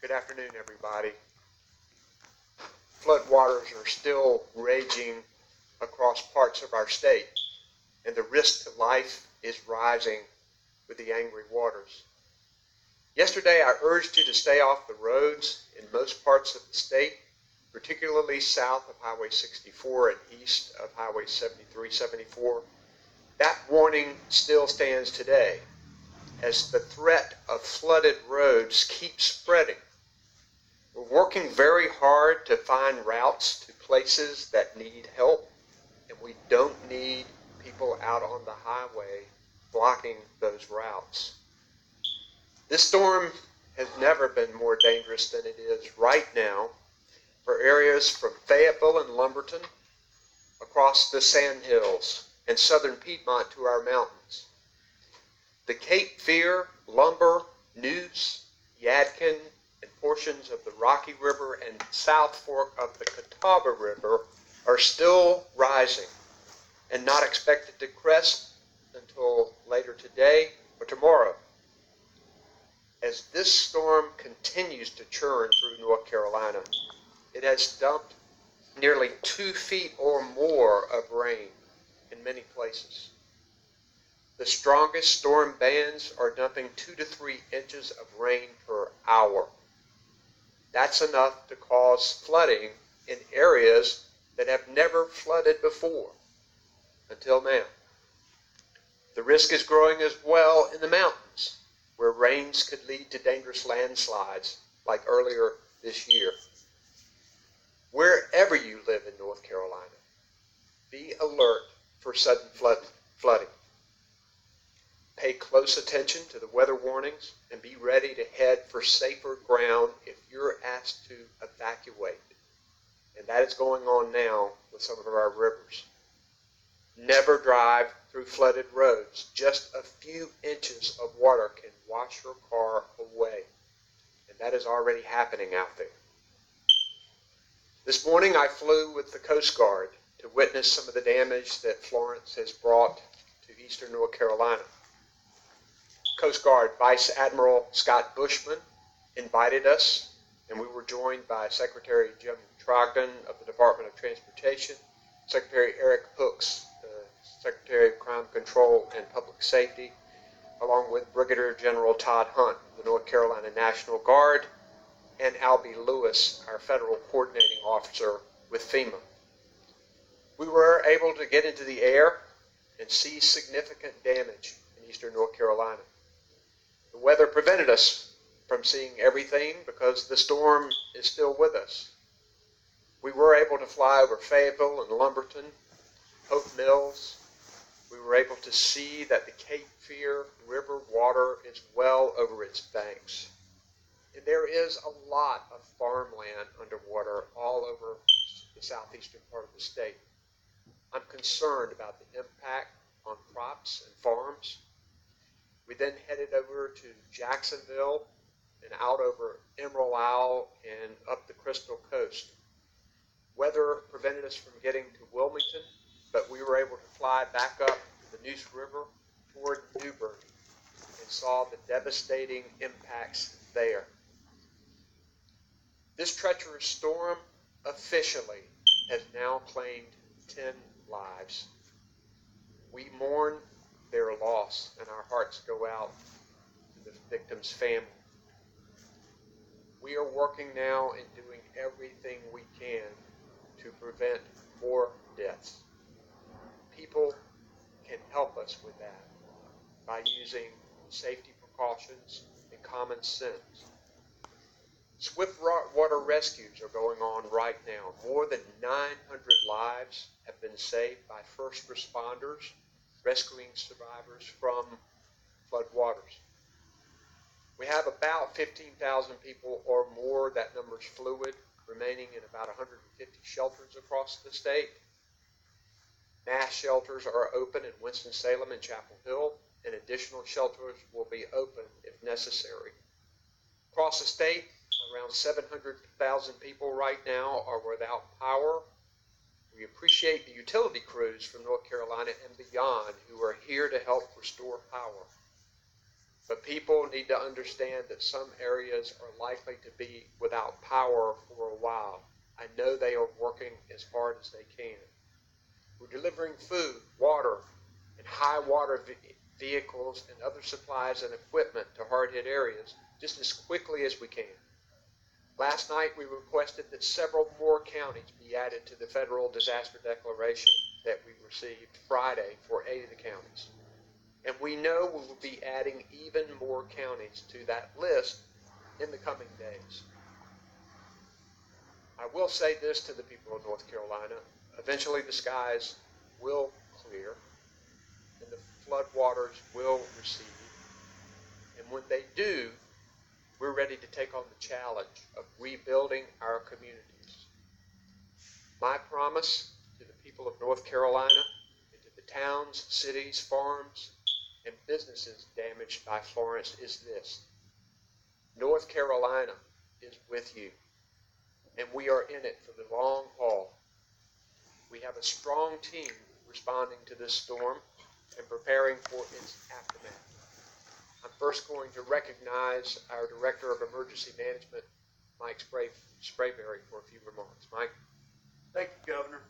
Good afternoon, everybody. Flood waters are still raging across parts of our state, and the risk to life is rising with the angry waters. Yesterday, I urged you to stay off the roads in most parts of the state, particularly south of Highway 64 and east of Highway 73-74. That warning still stands today, as the threat of flooded roads keeps spreading. We're working very hard to find routes to places that need help, and we don't need people out on the highway blocking those routes. This storm has never been more dangerous than it is right now for areas from Fayetteville and Lumberton across the Sandhills and southern Piedmont to our mountains. The Cape Fear, Lumber, Neuse, Yadkin, and portions of the Rocky River and South Fork of the Catawba River are still rising and not expected to crest until later today or tomorrow. As this storm continues to churn through North Carolina, it has dumped nearly 2 feet or more of rain in many places. The strongest storm bands are dumping 2 to 3 inches of rain per hour. That's enough to cause flooding in areas that have never flooded before until now. The risk is growing as well in the mountains, where rains could lead to dangerous landslides like earlier this year. Wherever you live in North Carolina, be alert for sudden flooding. Pay close attention to the weather warnings and be ready to head for safer ground if you're asked to evacuate. And that is going on now with some of our rivers. Never drive through flooded roads. Just a few inches of water can wash your car away. And that is already happening out there. This morning I flew with the Coast Guard to witness some of the damage that Florence has brought to eastern North Carolina. Coast Guard Vice Admiral Scott Bushman invited us, and we were joined by Secretary Jim Trogdon of the Department of Transportation, Secretary Eric Hooks, the Secretary of Crime Control and Public Safety, along with Brigadier General Todd Hunt, the North Carolina National Guard, and Albie Lewis, our Federal Coordinating Officer with FEMA. We were able to get into the air and see significant damage in eastern North Carolina. The weather prevented us from seeing everything because the storm is still with us. We were able to fly over Fayetteville and Lumberton, Hope Mills. We were able to see that the Cape Fear River water is well over its banks. And there is a lot of farmland underwater all over the southeastern part of the state. I'm concerned about the impact on crops and farms. We then headed over to Jacksonville and out over Emerald Isle and up the Crystal Coast. Weather prevented us from getting to Wilmington, but we were able to fly back up the Neuse River toward Newbern and saw the devastating impacts there. This treacherous storm officially has now claimed 10 lives. We mourn their loss, and our hearts go out to the victim's family. We are working now and doing everything we can to prevent more deaths. People can help us with that by using safety precautions and common sense. Swift water rescues are going on right now. More than 900 lives have been saved by first responders rescuing survivors from flood waters. We have about 15,000 people or more, that number's fluid, remaining in about 150 shelters across the state. Mass shelters are open in Winston-Salem and Chapel Hill, and additional shelters will be open if necessary. Across the state, around 700,000 people right now are without power. We appreciate the utility crews from North Carolina and beyond who are here to help restore power. But people need to understand that some areas are likely to be without power for a while. I know they are working as hard as they can. We're delivering food, water, and high water vehicles and other supplies and equipment to hard-hit areas just as quickly as we can. Last night we requested that several more counties be added to the federal disaster declaration that we received Friday for 8 of the counties. And we know we will be adding even more counties to that list in the coming days. I will say this to the people of North Carolina. Eventually the skies will clear and the floodwaters will recede. And when they do, we're ready to take on the challenge of rebuilding our communities. My promise to the people of North Carolina and to the towns, cities, farms, and businesses damaged by Florence is this: North Carolina is with you, and we are in it for the long haul. We have a strong team responding to this storm and preparing for its aftermath. I'm first going to recognize our Director of Emergency Management, Mike Sprayberry, for a few remarks. Mike? Thank you, Governor.